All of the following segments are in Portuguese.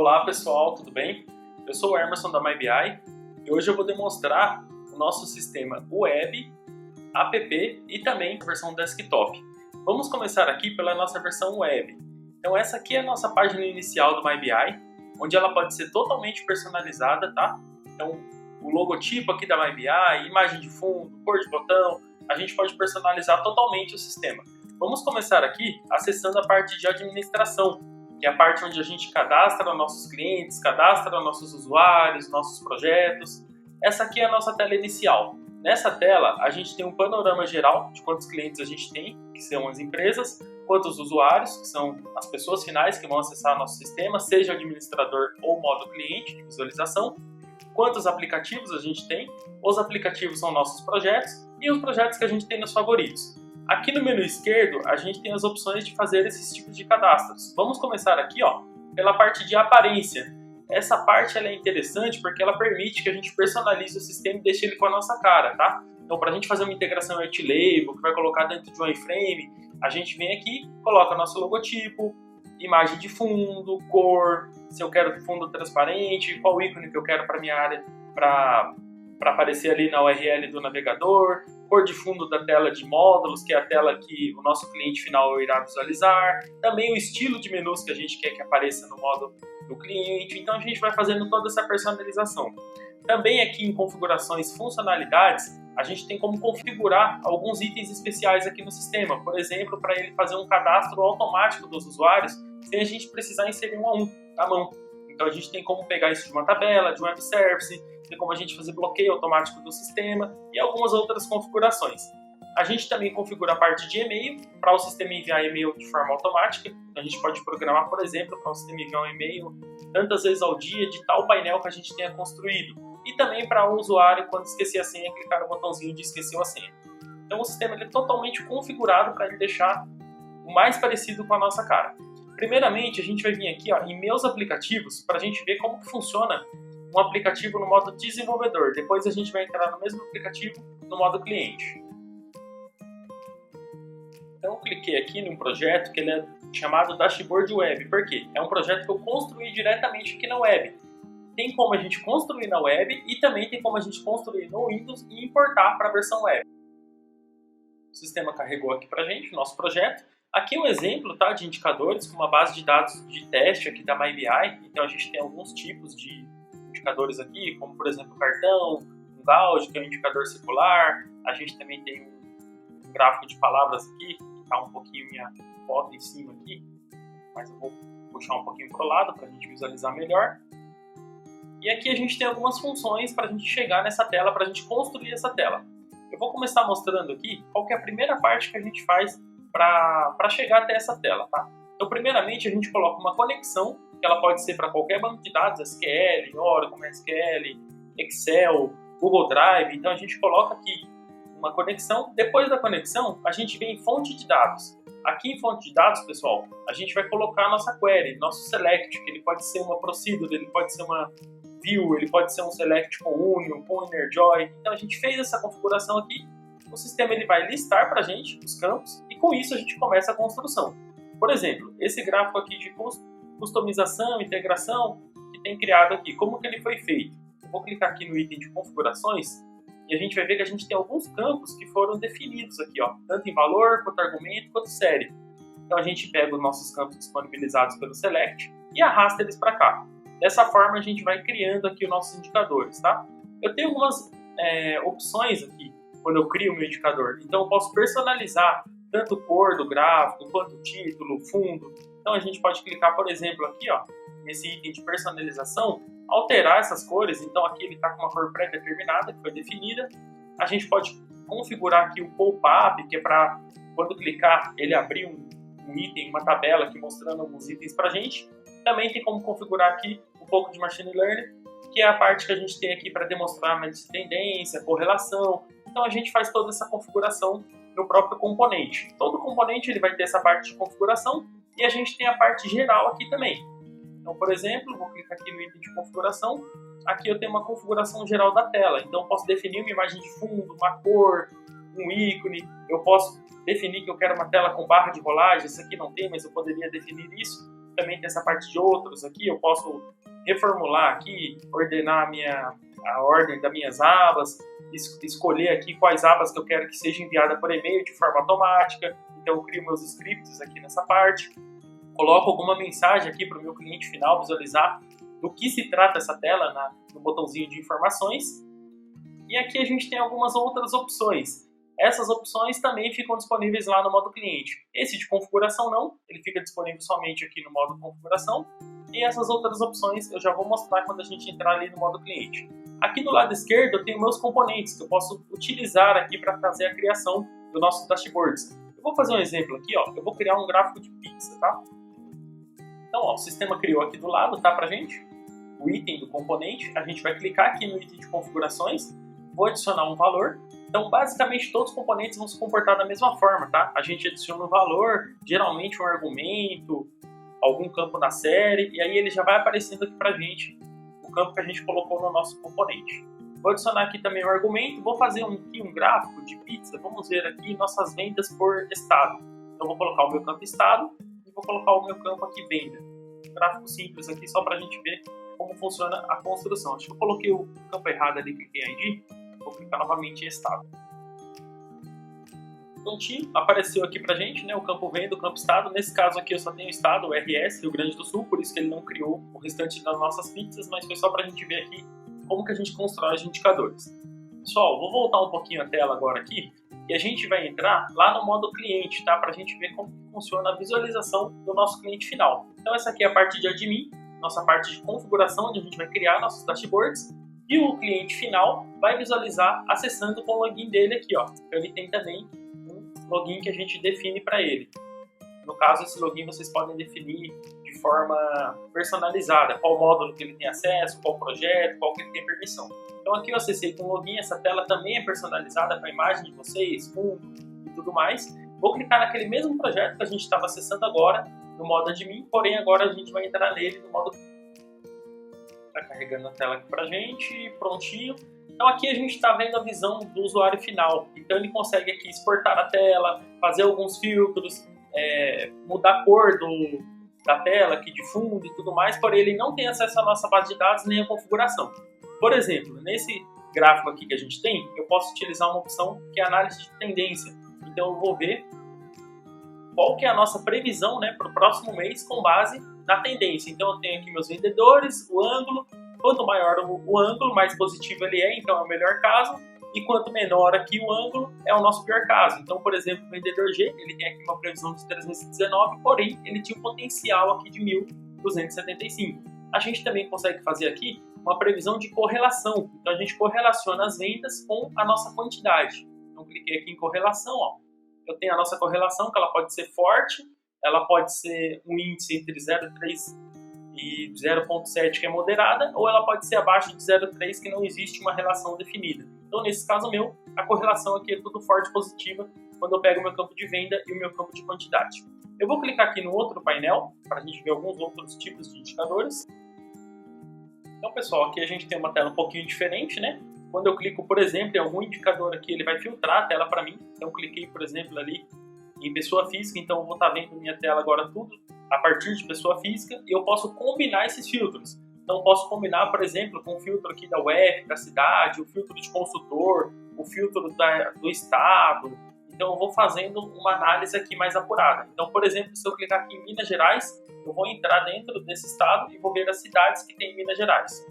Olá pessoal, tudo bem? Eu sou o Emerson da MyBI e hoje eu vou demonstrar o nosso sistema web, app e também a versão desktop. Vamos começar aqui pela nossa versão web. Então essa aqui é a nossa página inicial do MyBI, onde ela pode ser totalmente personalizada, tá? Então o logotipo aqui da MyBI, imagem de fundo, cor de botão, a gente pode personalizar totalmente o sistema. Vamos começar aqui acessando a parte de administração, que é a parte onde a gente cadastra nossos clientes, cadastra nossos usuários, nossos projetos. Essa aqui é a nossa tela inicial. Nessa tela, a gente tem um panorama geral de quantos clientes a gente tem, que são as empresas, quantos usuários, que são as pessoas finais que vão acessar nosso sistema, seja administrador ou modo cliente de visualização, quantos aplicativos a gente tem, os aplicativos são nossos projetos e os projetos que a gente tem nos favoritos. Aqui no menu esquerdo, a gente tem as opções de fazer esses tipos de cadastros. Vamos começar aqui, pela parte de aparência. Essa parte ela é interessante porque ela permite que a gente personalize o sistema e deixe ele com a nossa cara, tá? Então, para a gente fazer uma integração Artlabel, que vai colocar dentro de um iframe, a gente vem aqui, coloca nosso logotipo, imagem de fundo, cor, se eu quero fundo transparente, qual ícone que eu quero para minha área, para aparecer ali na URL do navegador, cor de fundo da tela de módulos, que é a tela que o nosso cliente final irá visualizar, também o estilo de menus que a gente quer que apareça no módulo do cliente, então a gente vai fazendo toda essa personalização. Também aqui em configurações funcionalidades, a gente tem como configurar alguns itens especiais aqui no sistema, por exemplo, para ele fazer um cadastro automático dos usuários, sem a gente precisar inserir um a um à mão. Então a gente tem como pegar isso de uma tabela, de um web service, tem como a gente fazer bloqueio automático do sistema e algumas outras configurações. A gente também configura a parte de e-mail, para o sistema enviar e-mail de forma automática. A gente pode programar, por exemplo, para o sistema enviar um e-mail tantas vezes ao dia de tal painel que a gente tenha construído. E também para o usuário, quando esquecer a senha, clicar no botãozinho de esqueceu a senha. Então o sistema ele é totalmente configurado para ele deixar o mais parecido com a nossa cara. Primeiramente, a gente vai vir aqui em meus aplicativos para a gente ver como que funciona um aplicativo no modo desenvolvedor. Depois a gente vai entrar no mesmo aplicativo no modo cliente. Então eu cliquei aqui num projeto que ele é chamado Dashboard Web. Por quê? É um projeto que eu construí diretamente aqui na web. Tem como a gente construir na web e também tem como a gente construir no Windows e importar para a versão web. O sistema carregou aqui para a gente o nosso projeto. Aqui é um exemplo, tá, de indicadores com uma base de dados de teste aqui da MyBI. Então a gente tem alguns tipos de indicadores aqui, como por exemplo cartão, um Gauge, que é um indicador circular. A gente também tem um gráfico de palavras aqui, que está um pouquinho minha foto em cima aqui, mas eu vou puxar um pouquinho para o lado para a gente visualizar melhor. E aqui a gente tem algumas funções para a gente chegar nessa tela, para a gente construir essa tela. Eu vou começar mostrando aqui qual que é a primeira parte que a gente faz para chegar até essa tela, tá? Então, primeiramente, a gente coloca uma conexão, que ela pode ser para qualquer banco de dados, SQL, Oracle, MySQL, Excel, Google Drive. Então, a gente coloca aqui uma conexão. Depois da conexão, a gente vem em fonte de dados. Aqui em fonte de dados, pessoal, a gente vai colocar a nossa query, nosso select, que ele pode ser uma procedure, ele pode ser uma view, ele pode ser um select com union, com inner join. Então, a gente fez essa configuração aqui. O sistema ele vai listar para a gente os campos e com isso a gente começa a construção. Por exemplo, esse gráfico aqui de customização, integração que tem criado aqui, como que ele foi feito? Eu vou clicar aqui no item de configurações e a gente vai ver que a gente tem alguns campos que foram definidos aqui, tanto em valor, quanto argumento, quanto série. Então a gente pega os nossos campos disponibilizados pelo Select e arrasta eles para cá. Dessa forma a gente vai criando aqui os nossos indicadores, tá? Eu tenho algumas opções aqui quando eu crio o meu indicador. Então eu posso personalizar tanto cor do gráfico, quanto título, fundo. Então a gente pode clicar, por exemplo, aqui nesse item de personalização, alterar essas cores. Então aqui ele está com uma cor pré-determinada, que foi definida. A gente pode configurar aqui o pop-up, que é para quando clicar ele abrir um item, uma tabela aqui mostrando alguns itens para a gente. Também tem como configurar aqui um pouco de Machine Learning, que é a parte que a gente tem aqui para demonstrar análise de tendência, correlação. Então a gente faz toda essa configuração no próprio componente. Todo componente ele vai ter essa parte de configuração e a gente tem a parte geral aqui também. Então, por exemplo, vou clicar aqui no item de configuração. Aqui eu tenho uma configuração geral da tela. Então eu posso definir uma imagem de fundo, uma cor, um ícone. Eu posso definir que eu quero uma tela com barra de rolagem. Esse aqui não tem, mas eu poderia definir isso. também tem essa parte de outros aqui, eu posso reformular aqui, ordenar a ordem das minhas abas, escolher aqui quais abas que eu quero que seja enviada por e-mail de forma automática. Então eu crio meus scripts aqui nessa parte, coloco alguma mensagem aqui para o meu cliente final visualizar do que se trata essa tela no botãozinho de informações. E aqui a gente tem algumas outras opções. Essas opções também ficam disponíveis lá no modo cliente. Esse de configuração não, ele fica disponível somente aqui no modo configuração. E essas outras opções eu já vou mostrar quando a gente entrar ali no modo cliente. Aqui do lado esquerdo eu tenho meus componentes que eu posso utilizar aqui para fazer a criação dos nossos dashboards. Eu vou fazer um exemplo aqui, ó. Eu vou criar um gráfico de pizza, tá? Então, ó, o sistema criou aqui do lado, tá, pra gente? O item do componente. A gente vai clicar aqui no item de configurações. Vou adicionar um valor. Então, basicamente, todos os componentes vão se comportar da mesma forma, tá? A gente adiciona um valor, geralmente um argumento, algum campo da série, e aí ele já vai aparecendo aqui pra gente o campo que a gente colocou no nosso componente. Vou adicionar aqui também um argumento, vou fazer aqui um gráfico de pizza, vamos ver aqui nossas vendas por estado. Então, vou colocar o meu campo estado e vou colocar o meu campo aqui venda. Um gráfico simples aqui, só pra gente ver como funciona a construção. Acho que eu coloquei o campo errado ali, cliquei em ID. Vou clicar novamente em estado. Prontinho, apareceu aqui pra gente, né, o campo venda, o campo estado. Nesse caso aqui eu só tenho o estado, o RS, Rio Grande do Sul, por isso que ele não criou o restante das nossas pizzas, mas foi só pra gente ver aqui como que a gente constrói os indicadores. Pessoal, vou voltar um pouquinho a tela agora aqui e a gente vai entrar lá no modo cliente, tá, pra gente ver como funciona a visualização do nosso cliente final. Então essa aqui é a parte de admin, nossa parte de configuração, onde a gente vai criar nossos dashboards. E o cliente final vai visualizar acessando com o login dele aqui, ó. Então ele tem também um login que a gente define para ele. No caso, esse login vocês podem definir de forma personalizada, qual módulo que ele tem acesso, qual projeto, qual que ele tem permissão. Então aqui eu acessei com o login, essa tela também é personalizada para a imagem de vocês, fundo e tudo mais. Vou clicar naquele mesmo projeto que a gente estava acessando agora, no modo admin, porém agora a gente vai entrar nele no modo. Está carregando a tela aqui pra gente, prontinho. Então aqui a gente está vendo a visão do usuário final. Então ele consegue aqui exportar a tela, fazer alguns filtros, mudar a cor da tela aqui de fundo e tudo mais, porém ele não tem acesso à nossa base de dados nem à configuração. Por exemplo, nesse gráfico aqui que a gente tem, eu posso utilizar uma opção que é análise de tendência. Então eu vou ver qual que é a nossa previsão, né, para o próximo mês com base na tendência. Então eu tenho aqui meus vendedores, o ângulo, quanto maior o ângulo, mais positivo ele é, então é o melhor caso, e quanto menor aqui o ângulo, é o nosso pior caso. Então, por exemplo, o vendedor G, ele tem aqui uma previsão de 319, porém ele tinha um potencial aqui de 1.275. A gente também consegue fazer aqui uma previsão de correlação, então a gente correlaciona as vendas com a nossa quantidade. Então cliquei aqui em correlação, ó. Eu tenho a nossa correlação, que ela pode ser forte, ela pode ser um índice entre 0,3 e 0,7, que é moderada, ou ela pode ser abaixo de 0,3, que não existe uma relação definida. Então, nesse caso meu, a correlação aqui é tudo forte positiva quando eu pego o meu campo de venda e o meu campo de quantidade. Eu vou clicar aqui no outro painel, para a gente ver alguns outros tipos de indicadores. Então, pessoal, aqui a gente tem uma tela um pouquinho diferente, né? Quando eu clico, por exemplo, em algum indicador aqui, ele vai filtrar a tela para mim. Então, eu cliquei, por exemplo, ali em pessoa física, então eu vou estar vendo minha tela agora tudo a partir de pessoa física e eu posso combinar esses filtros. Então, eu posso combinar, por exemplo, com o filtro aqui da UF, da cidade, o filtro de consultor, o filtro do estado. Então, eu vou fazendo uma análise aqui mais apurada. Então, por exemplo, se eu clicar aqui em Minas Gerais, eu vou entrar dentro desse estado e vou ver as cidades que tem em Minas Gerais.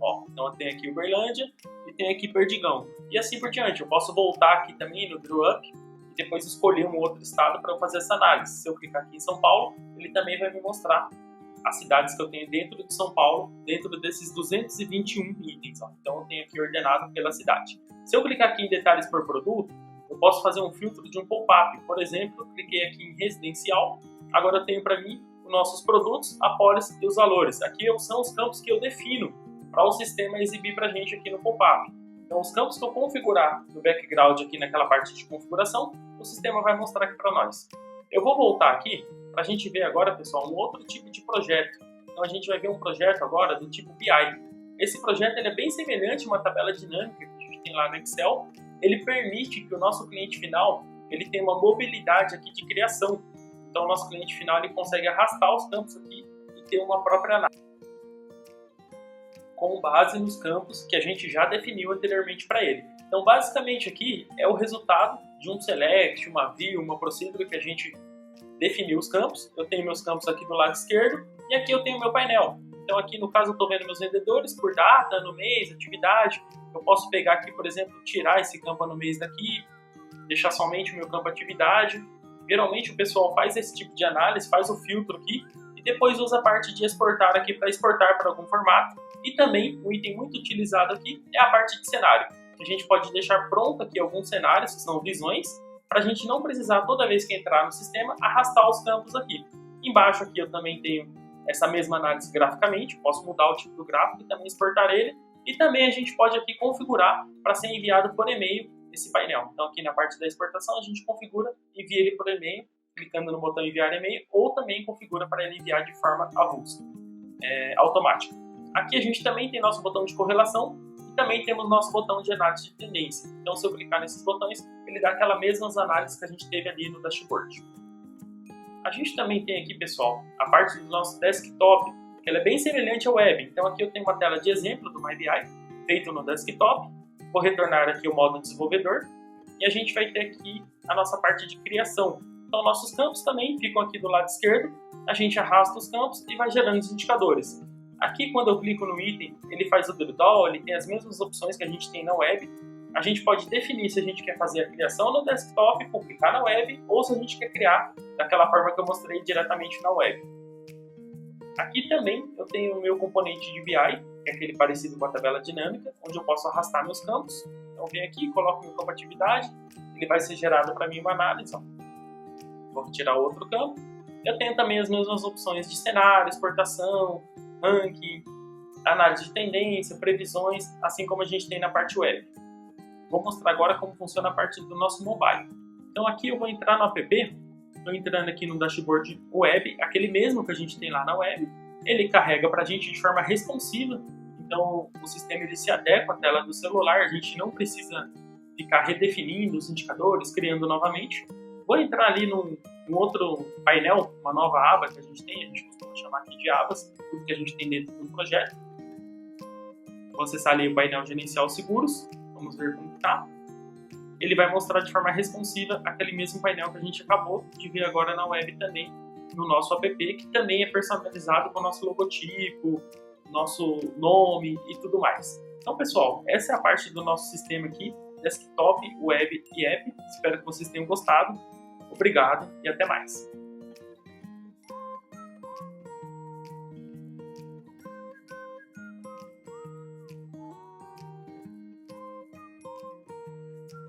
Ó, então eu tenho aqui Uberlândia e tenho aqui Perdigão. E assim por diante. Eu posso voltar aqui também no Draw Up e depois escolher um outro estado para eu fazer essa análise. Se eu clicar aqui em São Paulo, ele também vai me mostrar as cidades que eu tenho dentro de São Paulo, dentro desses 221 itens. Ó. Então eu tenho aqui ordenado pela cidade. Se eu clicar aqui em detalhes por produto, eu posso fazer um filtro de um pop-up. Por exemplo, eu cliquei aqui em residencial. Agora eu tenho para mim os nossos produtos, a pólice e os valores. Aqui são os campos que eu defino para o sistema exibir para a gente aqui no pop-up. Então, os campos que eu configurar no background aqui naquela parte de configuração, o sistema vai mostrar aqui para nós. Eu vou voltar aqui para a gente ver agora, pessoal, um outro tipo de projeto. Então, a gente vai ver um projeto agora do tipo BI. Esse projeto ele é bem semelhante a uma tabela dinâmica que a gente tem lá no Excel. Ele permite que o nosso cliente final ele tenha uma mobilidade aqui de criação. Então o nosso cliente final ele consegue arrastar os campos aqui e ter uma própria análise com base nos campos que a gente já definiu anteriormente para ele. Então basicamente aqui é o resultado de um select, uma view, uma procedure que a gente definiu os campos. Eu tenho meus campos aqui do lado esquerdo e aqui eu tenho meu painel. Então aqui no caso eu estou vendo meus vendedores por data, ano, mês, atividade. Eu posso pegar aqui, por exemplo, tirar esse campo ano, mês daqui, deixar somente o meu campo atividade. Geralmente o pessoal faz esse tipo de análise, faz o filtro aqui e depois usa a parte de exportar aqui para exportar para algum formato. E também um item muito utilizado aqui é a parte de cenário. A gente pode deixar pronto aqui alguns cenários, que são visões, para a gente não precisar, toda vez que entrar no sistema, arrastar os campos aqui. Embaixo aqui eu também tenho essa mesma análise graficamente, posso mudar o tipo do gráfico e também exportar ele. E também a gente pode aqui configurar para ser enviado por e-mail esse painel. Então aqui na parte da exportação a gente configura e envia ele por e-mail, clicando no botão enviar e-mail, ou também configura para ele enviar de forma avulsa, automática. Aqui a gente também tem nosso botão de correlação e também temos nosso botão de análise de tendência. Então se eu clicar nesses botões, ele dá aquelas mesmas análises que a gente teve ali no dashboard. A gente também tem aqui, pessoal, a parte do nosso desktop, que ela é bem semelhante ao web. Então aqui eu tenho uma tela de exemplo do MyBI, feito no desktop. Vou retornar aqui o modo desenvolvedor e a gente vai ter aqui a nossa parte de criação. Então nossos campos também ficam aqui do lado esquerdo, a gente arrasta os campos e vai gerando os indicadores. Aqui quando eu clico no item, ele faz o drill down, ele tem as mesmas opções que a gente tem na web. A gente pode definir se a gente quer fazer a criação no desktop, publicar na web, ou se a gente quer criar daquela forma que eu mostrei diretamente na web. Aqui também eu tenho o meu componente de BI, que é aquele parecido com a tabela dinâmica, onde eu posso arrastar meus campos. Então eu venho aqui, coloco meu campo atividade, ele vai ser gerado para mim uma análise. Vou retirar outro campo. Eu tenho também as mesmas opções de cenário, exportação, ranking, análise de tendência, previsões, assim como a gente tem na parte web. Vou mostrar agora como funciona a parte do nosso mobile. Então aqui eu vou entrar no app, estou entrando aqui no dashboard web, aquele mesmo que a gente tem lá na web. Ele carrega para a gente de forma responsiva, então o sistema ele se adequa à tela do celular, a gente não precisa ficar redefinindo os indicadores, criando novamente. Vou entrar ali num outro painel, uma nova aba que a gente costuma chamar aqui de abas, tudo que a gente tem dentro do projeto. Vou acessar ali o painel gerencial seguros, vamos ver como está. Ele vai mostrar de forma responsiva aquele mesmo painel que a gente acabou de ver agora na web também, no nosso app, que também é personalizado com o nosso logotipo, nosso nome e tudo mais. Então, pessoal, essa é a parte do nosso sistema aqui, desktop, web e app. Espero que vocês tenham gostado. Obrigado e até mais.